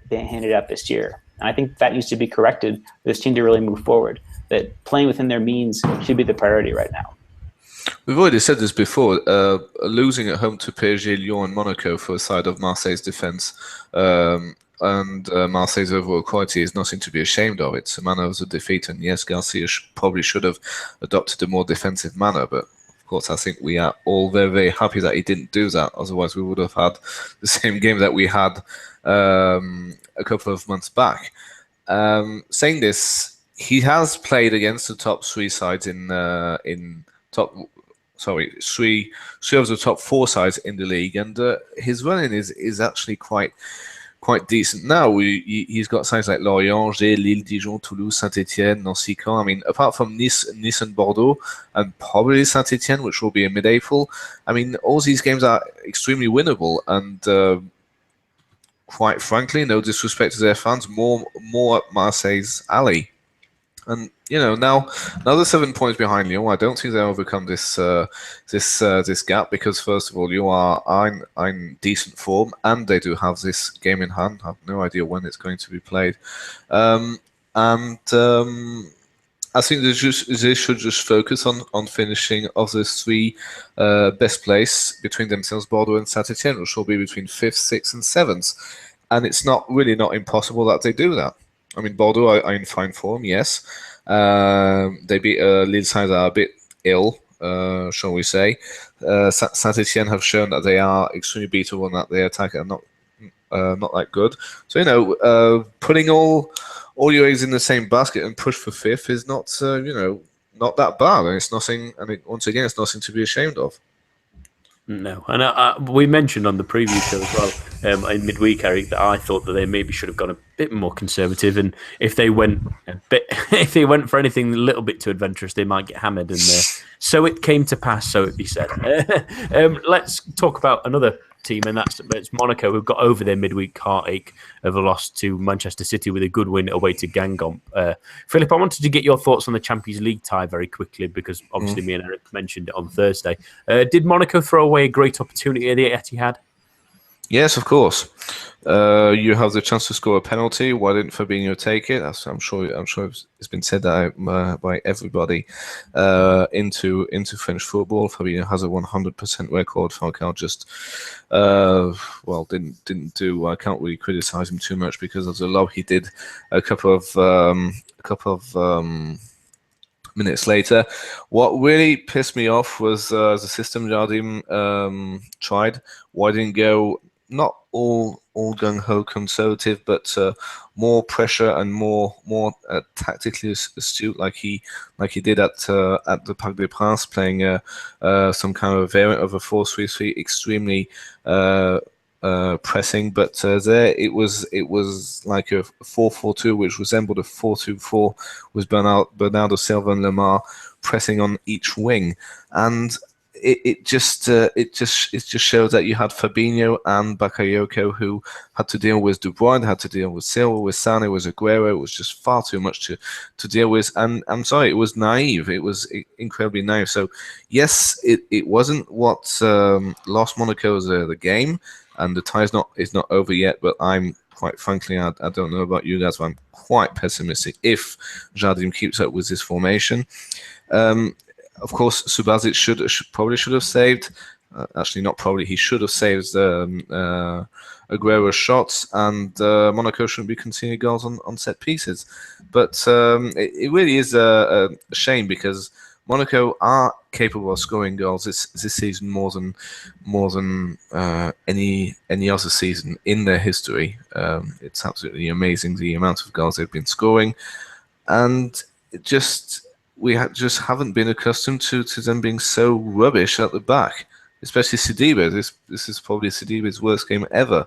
Speaker 3: been handed out this year. And I think that needs to be corrected for this team to really move forward, that playing within their means should be the priority right now.
Speaker 4: We've already said this before, losing at home to PSG, Lyon and Monaco for a side of Marseille's defence and Marseille's overall quality is nothing to be ashamed of. It's a manner of the defeat, and yes, Garcia probably should have adopted a more defensive manner, but of course I think we are all very, very happy that he didn't do that. Otherwise we would have had the same game that we had a couple of months back. Saying this, he has played against the top 3 sides three of the top 4 sides in the league, and his running is actually quite decent now. He's got sides like Lorient, Angers, Lille, Dijon, Toulouse, Saint-Etienne, Nancy, Caen. I mean, apart from Nice and Bordeaux, and probably Saint-Etienne, which will be in mid-April, I mean, all these games are extremely winnable, and quite frankly, no disrespect to their fans, more up Marseille's alley. And now they're 7 points behind Lyon. I don't think they'll overcome this gap, because first of all, Lyon are in decent form, and they do have this game in hand. I have no idea when it's going to be played, and I think they should just focus on finishing of the 3 best place between themselves, Bordeaux and Saint-Etienne, which will be between 5th, 6th, and 7th. And it's not impossible that they do that. I mean, Bordeaux are in fine form, yes. They beat Lille side that are a bit ill, shall we say. Saint-Etienne have shown that they are extremely beatable and that their attack are not that good. So, putting all your eggs in the same basket and push for 5th is not, not that bad. And it's nothing. I mean, once again, it's nothing to be ashamed of.
Speaker 1: No, and we mentioned on the preview show as well in midweek, Eric, that I thought that they maybe should have gone a bit more conservative, and if they went for anything a little bit too adventurous, they might get hammered. And so it came to pass. So it be said. Let's talk about another team, and it's Monaco, who got over their midweek heartache of a loss to Manchester City with a good win away to Guingamp. Philip, I wanted to get your thoughts on the Champions League tie very quickly, because obviously me and Eric mentioned it on Thursday. Did Monaco throw away a great opportunity at the Etihad?
Speaker 4: Yes, of course. You have the chance to score a penalty. Why didn't Fabinho take it? I'm sure. It's been said that by everybody into French football. Fabinho has a 100% record. Falcao just didn't do. I can't really criticize him too much because of the lob he did a couple of minutes later. What really pissed me off was the system Jardim tried. Why didn't go not all gung ho conservative, but more pressure and more tactically astute, like he did at the Parc des Princes, playing some kind of variant of a 4-3-3, extremely pressing, but there it was like a 4-4-2, which resembled a 4-2-4, with Bernardo Silva and Lemar pressing on each wing, and it just shows that you had Fabinho and Bakayoko who had to deal with De Bruyne, had to deal with Silva, with Sané, with Aguero. It was just far too much to deal with, and I'm sorry, it was naive. It was incredibly naive. So yes, it wasn't what lost Monaco the game, and the tie is not over yet. But I'm quite frankly, I don't know about you guys, but I'm quite pessimistic if Jardim keeps up with this formation. Of course, Subasic should have saved. Actually, not probably. He should have saved Aguero's shots, and Monaco shouldn't be conceding goals on set pieces. But it really is a shame because Monaco are capable of scoring goals this season more than any other season in their history. It's absolutely amazing the amount of goals they've been scoring, and we just haven't been accustomed to them being so rubbish at the back, especially Sidibe. This is probably Sidibe's worst game ever.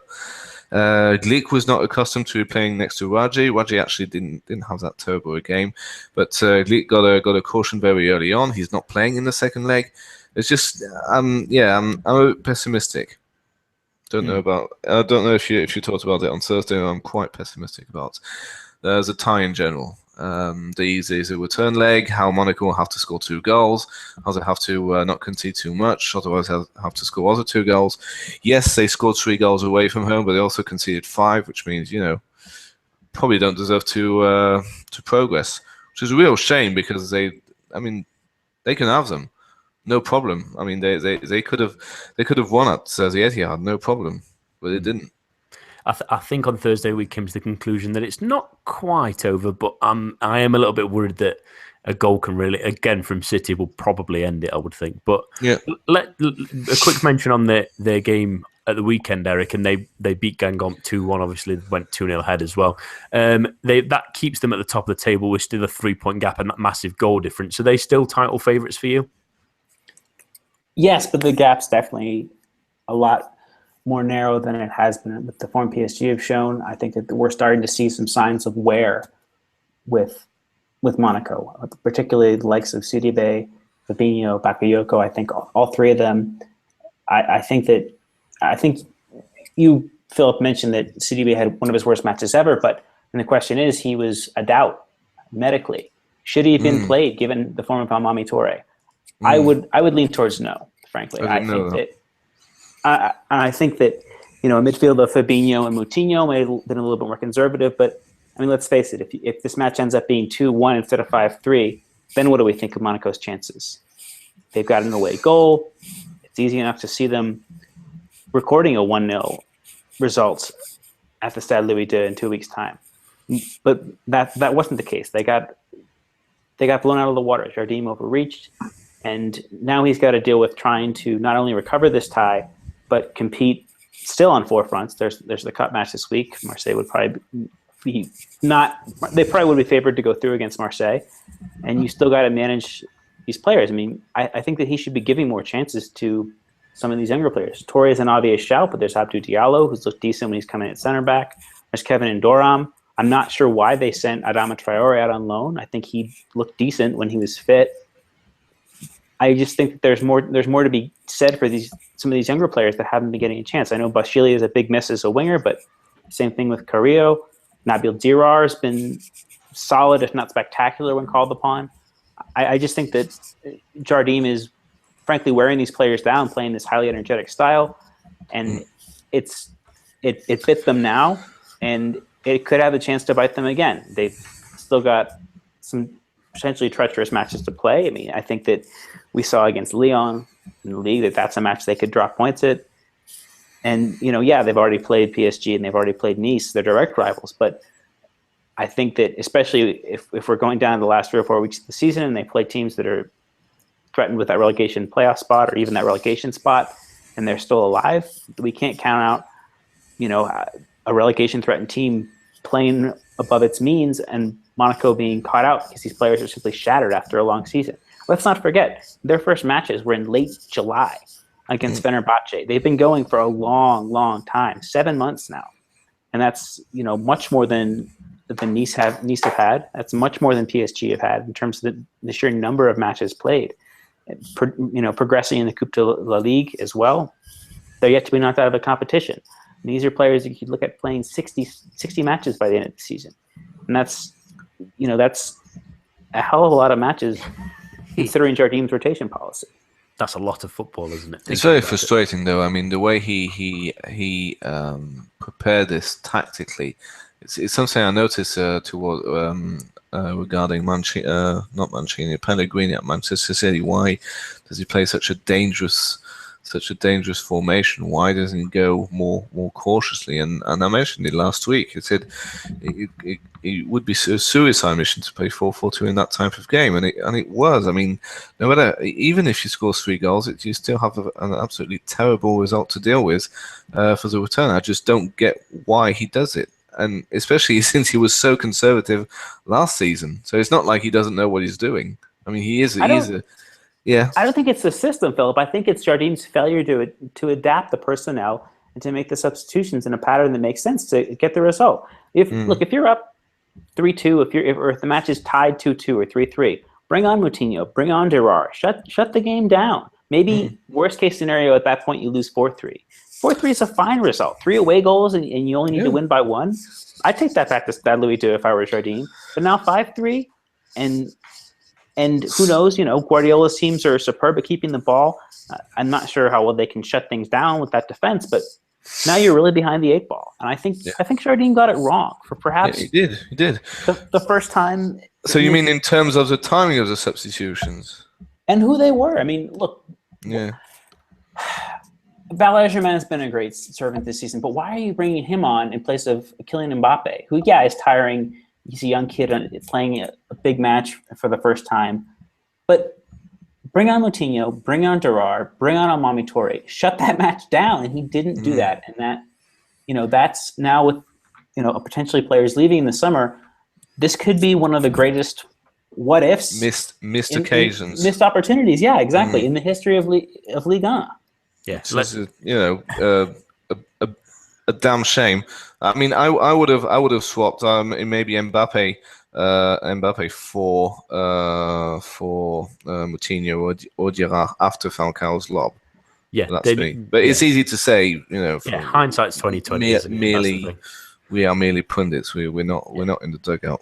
Speaker 4: Glick was not accustomed to playing next to Raji. Raji actually didn't have that terrible a game, but Glick got a caution very early on. He's not playing in the second leg. It's just I'm a bit pessimistic. I don't know if you talked about it on Thursday. I'm quite pessimistic about the tie in general. The return leg, how Monaco will have to score 2 goals, how they have to not concede too much, otherwise have to score other 2 goals. Yes, they scored 3 goals away from home, but they also conceded 5, which means probably don't deserve to progress, which is a real shame because they can have them, no problem. I mean they could have won at the Etihad, no problem, but they didn't.
Speaker 1: I think on Thursday we came to the conclusion that it's not quite over, but I am a little bit worried that a goal can really, again from City, will probably end it, I would think. But
Speaker 4: yeah,
Speaker 1: a quick mention on their game at the weekend, Eric, and they beat Guingamp 2-1. Obviously, went 2-0 ahead as well. That keeps them at the top of the table with still a 3-point gap and that massive goal difference. Are they still title favourites for you?
Speaker 3: Yes, but the gap's definitely a lot more narrow than it has been with the form PSG have shown. I think that we're starting to see some signs of wear with Monaco, particularly the likes of Sidibe, Fabinho, Bakayoko. I think all 3 of them. I think you, Philip, mentioned that Sidibe had one of his worst matches ever, but and the question is, he was a doubt medically. Should he have been played given the form of Amami Toure? I would lean towards no, frankly. I think that a midfield of Fabinho and Moutinho may have been a little bit more conservative, but I mean, let's face it, if this match ends up being 2-1 instead of 5-3, then what do we think of Monaco's chances? They've got an away goal. It's easy enough to see them recording a 1-0 result at the Stade Louis II in 2 weeks' time. But that wasn't the case. They got blown out of the water. Jardim overreached, and now he's got to deal with trying to not only recover this tie, but compete still on 4 fronts. There's the cup match this week. Marseille would probably be they probably would be favored to go through against Marseille, and you still got to manage these players. I mean, I think that he should be giving more chances to some of these younger players. Torre is an obvious shout, but there's Abdou Diallo, who's looked decent when he's coming at center back. There's Kevin Ndoram. I'm not sure why they sent Adama Traore out on loan. I think he looked decent when he was fit. I just think that there's more to be said for some of these younger players that haven't been getting a chance. I know Bashili is a big miss as a winger, but same thing with Carrillo. Nabil Dirar has been solid, if not spectacular, when called upon. I just think that Jardim is, frankly, wearing these players down, playing this highly energetic style. And it bit them now, and it could have a chance to bite them again. They've still got some potentially treacherous matches to play. I mean, I think that we saw against Lyon in the league that's a match they could drop points at. And, they've already played PSG and they've already played Nice, they're direct rivals. But I think that especially if we're going down the last 3 or 4 weeks of the season and they play teams that are threatened with that relegation playoff spot or even that relegation spot and they're still alive, we can't count out, a relegation threatened team playing above its means and Monaco being caught out because these players are simply shattered after a long season. Let's not forget, their first matches were in late July against Fenerbahce. They've been going for a long, long time, 7 months now. And that's, much more than Nice have had. That's much more than PSG have had in terms of the sheer number of matches played. Progressing in the Coupe de la Ligue as well. They're yet to be knocked out of the competition. And these are players that you could look at playing 60 matches by the end of the season. And that's a hell of a lot of matches considering Jardim's rotation policy.
Speaker 1: That's a lot of football, isn't it?
Speaker 4: It's very frustrating, though. I mean, the way he prepared this tactically, it's something I noticed regarding Pellegrini at Manchester City. Why does he play such a dangerous formation? Why doesn't he go more cautiously? And I mentioned it last week. I said it would be a suicide mission to play 4-4-2 in that type of game, and it was. I mean, no matter, even if you score 3 goals, you still have an absolutely terrible result to deal with for the return. I just don't get why he does it, and especially since he was so conservative last season. So it's not like he doesn't know what he's doing. I mean, yeah.
Speaker 3: I don't think it's the system, Philip. I think it's Jardim's failure to adapt the personnel and to make the substitutions in a pattern that makes sense to get the result. If you're up 3-2, if the match is tied 2-2 or 3-3, bring on Moutinho, bring on Gerrard, shut the game down. Maybe worst case scenario at that point you lose 4-3. 4-3 is a fine result. 3 away goals and you only need to win by 1. I'd take that back to Stade Louis II if I were Jardim. But now 5-3 and who knows, Guardiola's teams are superb at keeping the ball. I'm not sure how well they can shut things down with that defense, but now you're really behind the 8 ball. And I think Jardim got it wrong for perhaps
Speaker 4: he did.
Speaker 3: The first time.
Speaker 4: So you mean in terms of the timing of the substitutions?
Speaker 3: And who they were. I mean, look.
Speaker 4: Yeah.
Speaker 3: Saint-Germain has been a great servant this season, but why are you bringing him on in place of Kylian Mbappe, who, is tiring. He's a young kid playing a big match for the first time. But bring on Moutinho, bring on Gerrard, bring on Amami Toure. Shut that match down, and he didn't do that. And that, that's now with, potentially players leaving in the summer, this could be one of the greatest what ifs.
Speaker 4: Missed occasions.
Speaker 3: Missed opportunities, yeah, exactly, in the history of Ligue 1.
Speaker 1: Yeah,
Speaker 4: so a damn shame. I mean, I would have swapped maybe Mbappe for Moutinho or Gerrard after Falcao's lob.
Speaker 1: Yeah,
Speaker 4: that's me. But it's easy to say,
Speaker 1: hindsight's 2020.
Speaker 4: We are merely pundits. We're not in the dugout.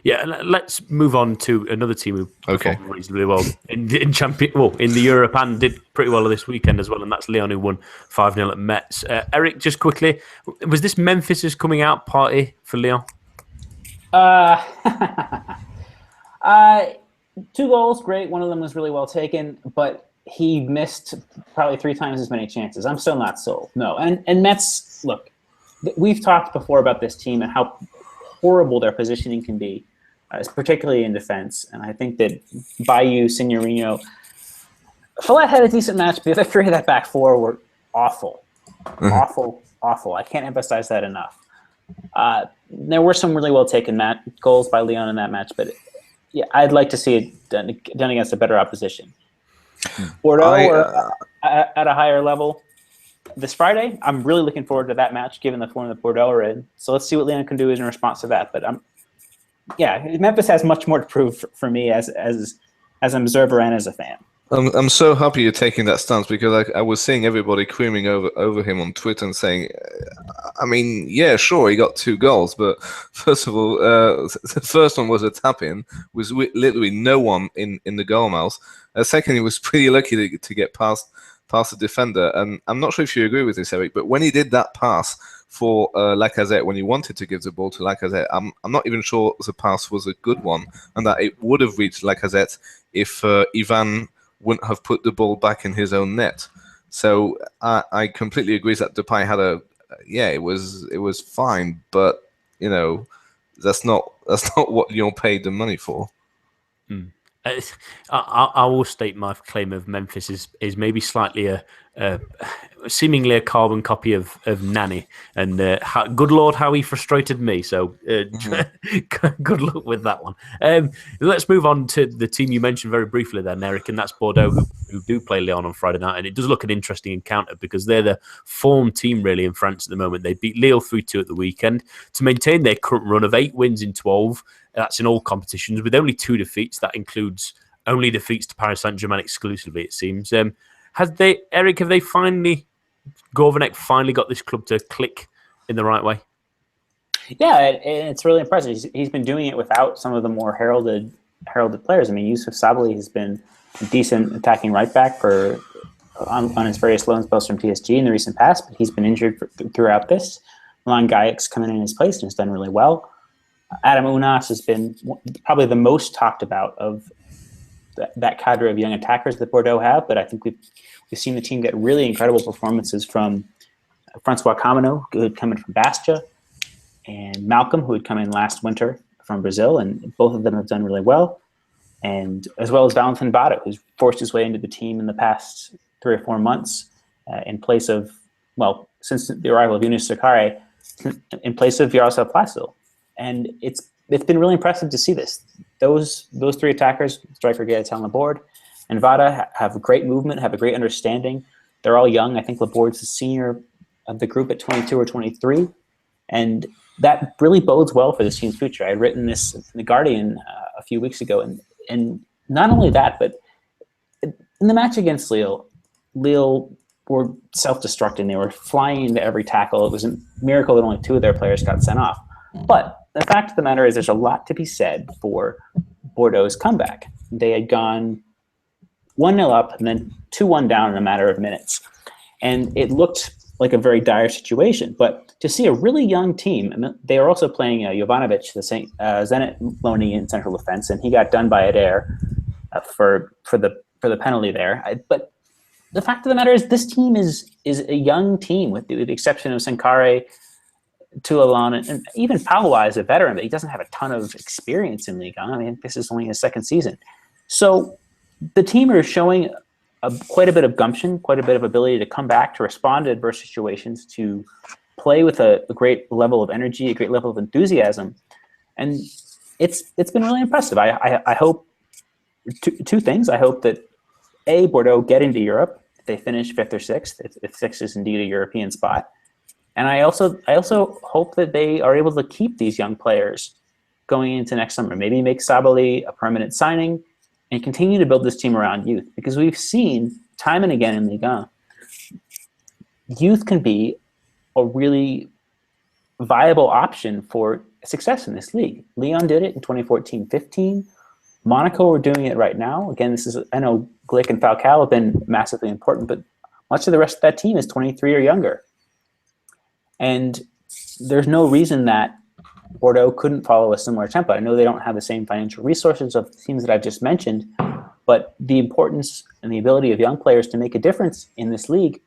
Speaker 1: Yeah, let's move on to another team who performed reasonably well in the Europe and did pretty well this weekend as well, and that's Lyon, who won 5-0 at Metz. Eric, just quickly, was this Memphis' coming out party for Lyon?
Speaker 3: 2 goals, great. One of them was really well taken, but he missed probably 3 times as many chances. I'm still not sold. No, and Metz, look, we've talked before about this team and how horrible their positioning can be, particularly in defense. And I think that Bayou, Signorino, Follett had a decent match, but the other 3 of that back 4 were awful. Awful. I can't emphasize that enough. There were some really well taken goals by Lyon in that match, but I'd like to see it done against a better opposition. Bordeaux at a higher level this Friday. I'm really looking forward to that match, given the form that Bordeaux are in. So let's see what Lyon can do in response to that. But Memphis has much more to prove for me as an observer and as a fan.
Speaker 4: I'm so happy you're taking that stance, because I was seeing everybody creaming over him on Twitter and saying, I mean, yeah, sure, he got 2 goals, but first of all, the first one was a tap-in, with literally no one in the goal mouth. Second, he was pretty lucky to get past past the defender. And I'm not sure if you agree with this, Eric, but when he did that pass for Lacazette, when he wanted to give the ball to Lacazette, I'm not even sure the pass was a good one, and that it would have reached Lacazette if Ivan wouldn't have put the ball back in his own net. So I completely agree that Depay had it was fine, but that's not what Lyon paid the money for.
Speaker 1: I will state my claim of Memphis is maybe slightly seemingly a carbon copy of Nani, and good Lord, how he frustrated me. So good luck with that one. Let's move on to the team you mentioned very briefly then, Eric, and that's Bordeaux, who do play Lyon on Friday night, and it does look an interesting encounter because they're the form team really in France at the moment. They beat Lille 3-2 at the weekend to maintain their current run of 8 wins in 12. That's in all competitions with only 2 defeats. That includes only defeats to Paris Saint-Germain exclusively, it seems. Have they Gourvenec finally got this club to click in the right way?
Speaker 3: Yeah, it's really impressive. He's been doing it without some of the more heralded players. I mean, Youssouf Sabaly has been a decent attacking right back on his various loan spells from PSG in the recent past, but he's been injured throughout this. Milan Gajic's coming in his place and has done really well. Adam Ounas has been probably the most talked about of that cadre of young attackers that Bordeaux have, but I think we've seen the team get really incredible performances from Francois Camino, who had come in from Bastia, and Malcolm, who had come in last winter from Brazil, and both of them have done really well, and as well as Valentin Bado, who's forced his way into the team in the past 3 or 4 months in place of, since the arrival of Younous Sakare, in place of Yaroslav Plasil. And it's been really impressive to see this. Those 3 attackers, striker, Gaëtan Laborde, and Vada, have a great movement, have a great understanding. They're all young. I think Laborde's the senior of the group at 22 or 23. And that really bodes well for this team's future. I had written this in The Guardian a few weeks ago. And not only that, but in the match against Lille were self-destructing. They were flying into every tackle. It was a miracle that only 2 of their players got sent off. But the fact of the matter is there's a lot to be said for Bordeaux's comeback. They had gone 1-0 up and then 2-1 down in a matter of minutes. And it looked like a very dire situation. But to see a really young team, and they are also playing Jovanovic, the Zenit loanee in central defense, and he got done by Adair for the penalty there. But the fact of the matter is this team is a young team with the exception of Sankare, Toulalan, and even Palois is a veteran, but he doesn't have a ton of experience in Ligue 1. I mean, this is only his 2nd season. So the team are showing quite a bit of gumption, quite a bit of ability to come back, to respond to adverse situations, to play with a great level of energy, a great level of enthusiasm. And it's been really impressive. I hope 2 things. I hope that, A, Bordeaux get into Europe. If they finish 5th or 6th, if 6th is indeed a European spot. And I also hope that they are able to keep these young players going into next summer. Maybe make Sabaly a permanent signing and continue to build this team around youth. Because we've seen time and again in Ligue 1, youth can be a really viable option for success in this league. Lyon did it in 2014-15. Monaco are doing it right now. Again, I know Glick and Falcao have been massively important, but much of the rest of that team is 23 or younger. And there's no reason that Bordeaux couldn't follow a similar tempo. I know they don't have the same financial resources of the teams that I've just mentioned, but the importance and the ability of young players to make a difference in this league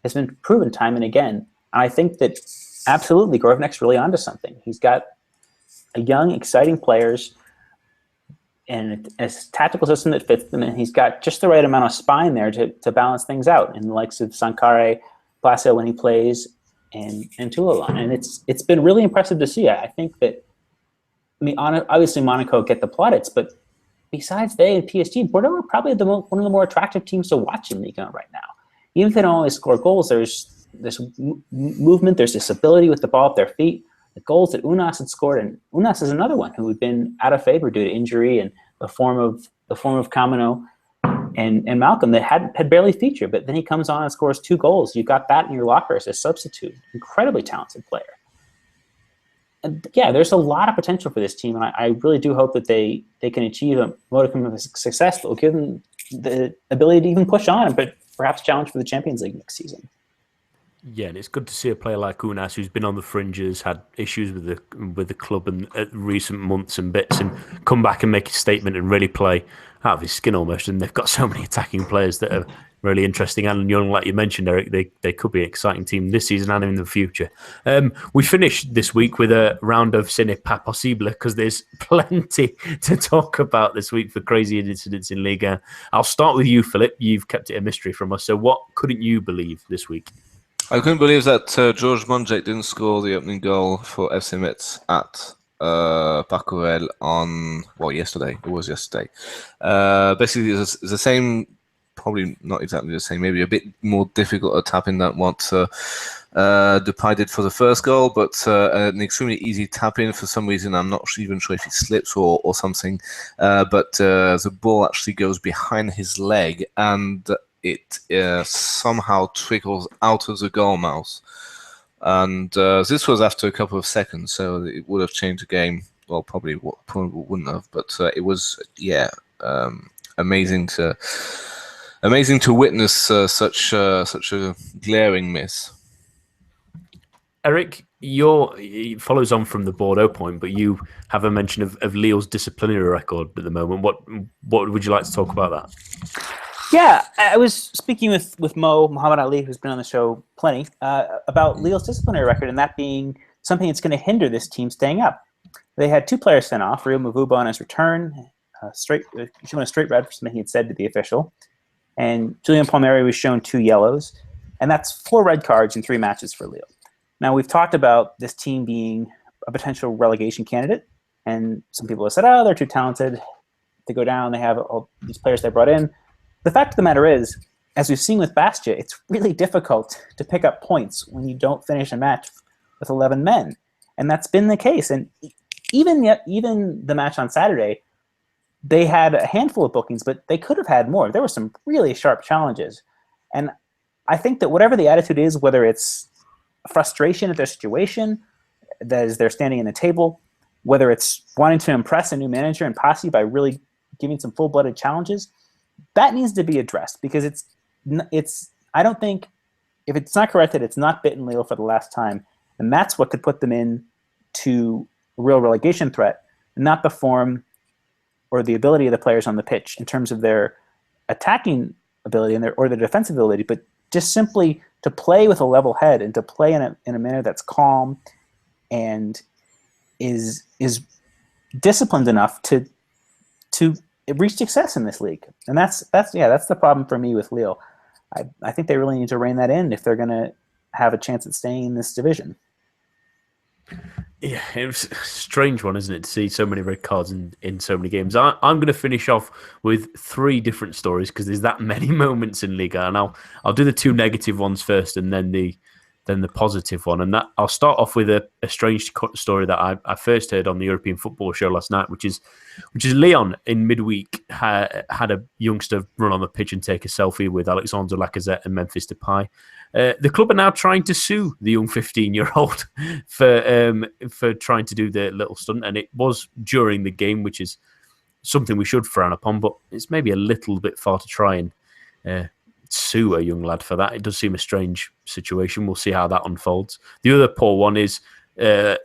Speaker 3: has been proven time and again. And I think that absolutely Gourvenec's really onto something. He's got a young, exciting players and a tactical system that fits them, and he's got just the right amount of spine there to balance things out in the likes of Sankare, Placio when he plays, and Toulalan. And it's been really impressive to see. I think that, obviously Monaco get the plaudits, but besides they and PSG, Bordeaux are probably one of the more attractive teams to watch in Ligue 1 right now. Even if they don't always score goals, there's this movement, there's this ability with the ball at their feet. The goals that Ounas had scored, and Ounas is another one who had been out of favor due to injury and the form of Camino and Malcolm that had barely featured, but then he comes on and scores 2 goals. You've got that in your locker as a substitute. Incredibly talented player. And yeah, there's a lot of potential for this team, and I really do hope that they can achieve a modicum of success that will give them the ability to even push on, but perhaps challenge for the Champions League next season.
Speaker 1: Yeah, and it's good to see a player like Unas, who's been on the fringes, had issues with the club in recent months and bits, and come back and make a statement and really play out of his skin almost. And they've got so many attacking players that are really interesting and young, like you mentioned, Eric. They could be an exciting team this season and in the future. We finished this week with a round of Ce n'est pas possible because there's plenty to talk about this week for crazy incidents in Liga. I'll start with you, Philip. You've kept it a mystery from us. So what couldn't you believe this week?
Speaker 4: I couldn't believe that George Monjek didn't score the opening goal for FC Metz at Parcourel yesterday. It was yesterday. Basically, it's the same, probably not exactly the same, maybe a bit more difficult a tap-in than what Depay did for the first goal, but an extremely easy tap-in for some reason. I'm not even sure if he slips or something, but the ball actually goes behind his leg and it somehow trickles out of the goal mouth. And this was after a couple of seconds, so it would have changed the game. Well, probably wouldn't have, but it was, amazing to witness such a glaring miss.
Speaker 1: Eric, it follows on from the Bordeaux point, but you have a mention of Lille's disciplinary record at the moment. What would you like to talk about that?
Speaker 3: Yeah, I was speaking with Muhammad Ali, who's been on the show plenty, about Lille's disciplinary record and that being something that's going to hinder this team staying up. They had 2 players sent off, Rio Mavuba on his return, shown a straight red for something he had said to the official, and Julian Palmieri was shown 2 yellows, and that's 4 red cards in 3 matches for Lille. Now, we've talked about this team being a potential relegation candidate, and some people have said, oh, they're too talented. They go down, they have all these players they brought in. The fact of the matter is, as we've seen with Bastia, it's really difficult to pick up points when you don't finish a match with 11 men. And that's been the case. And even the match on Saturday, they had a handful of bookings, but they could have had more. There were some really sharp challenges. And I think that whatever the attitude is, whether it's frustration at their situation, that is they're standing in the table, whether it's wanting to impress a new manager and Passy by really giving some full-blooded challenges, that needs to be addressed because it's. I don't think if it's not corrected, it's not bitten Lille for the last time, and that's what could put them in to a real relegation threat, not the form or the ability of the players on the pitch in terms of their attacking ability and their defensive ability, but just simply to play with a level head and to play in a manner that's calm and is disciplined enough to reach success in this league. And that's the problem for me with Lille. I think they really need to rein that in if they're going to have a chance at staying in this division.
Speaker 1: Yeah, it was a strange one, isn't it, to see so many red cards in so many games. I'm going to finish off with 3 different stories because there's that many moments in Liga, and I'll do the 2 negative ones first and then the positive one. And that I'll start off with a strange story that I first heard on the European Football Show last night, which is Lyon in midweek had a youngster run on the pitch and take a selfie with Alexandre Lacazette and Memphis Depay. The club are now trying to sue the young 15-year-old for trying to do the little stunt, and it was during the game, which is something we should frown upon, but it's maybe a little bit far to try and sue a young lad for that. It does seem a strange situation. We'll see how that unfolds. The other poor one is the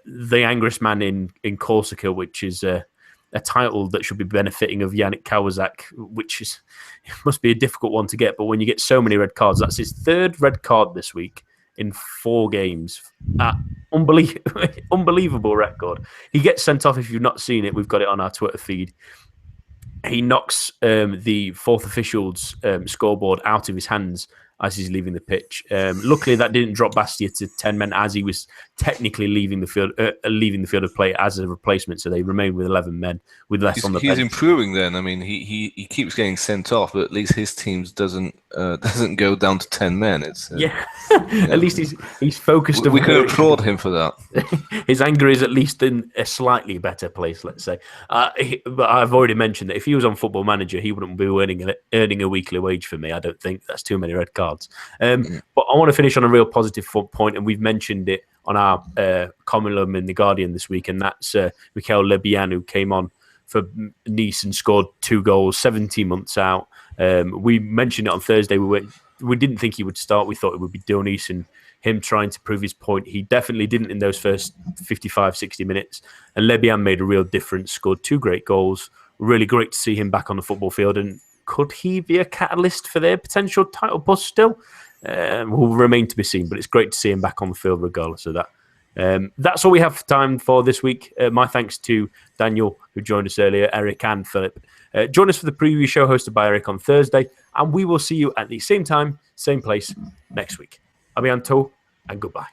Speaker 1: angriest man in Corsica, which is a title that should be benefiting of Yannick Kawazak, which is it must be a difficult one to get. But when you get so many red cards, that's his 3rd red card this week in 4 games. Unbelievable record. He gets sent off. If you've not seen it, we've got it on our Twitter feed. He knocks the 4th official's scoreboard out of his hands as he's leaving the pitch. Luckily, that didn't drop Bastia to 10 men as he was technically leaving the field of play as a replacement. So they remain with 11 men with less on the bench.
Speaker 4: He's improving then. I mean, he keeps getting sent off, but at least his teams doesn't go down to 10 men. It's
Speaker 1: at least he's focused.
Speaker 4: We could applaud him for that.
Speaker 1: His anger is at least in a slightly better place, let's say. But I've already mentioned that if he was on Football Manager, he wouldn't be earning a weekly wage for me. I don't think that's too many red cards. But I want to finish on a real positive point, and we've mentioned it on our column in The Guardian this week, and that's Michael Lebian, who came on for Nice and scored 2 goals, 17 months out. We mentioned it on Thursday. We went we didn't think he would start. We thought it would be Dionis and him trying to prove his point. He definitely didn't in those first 55, 60 minutes. And Lebian made a real difference, scored 2 great goals. Really great to see him back on the football field. And could he be a catalyst for their potential title push still? Will remain to be seen, but it's great to see him back on the field regardless of that. That's all we have time for this week. My thanks to Daniel, who joined us earlier, Eric and Philip. Join us for the preview show hosted by Eric on Thursday, and we will see you at the same time, same place next week. A bientôt, and goodbye.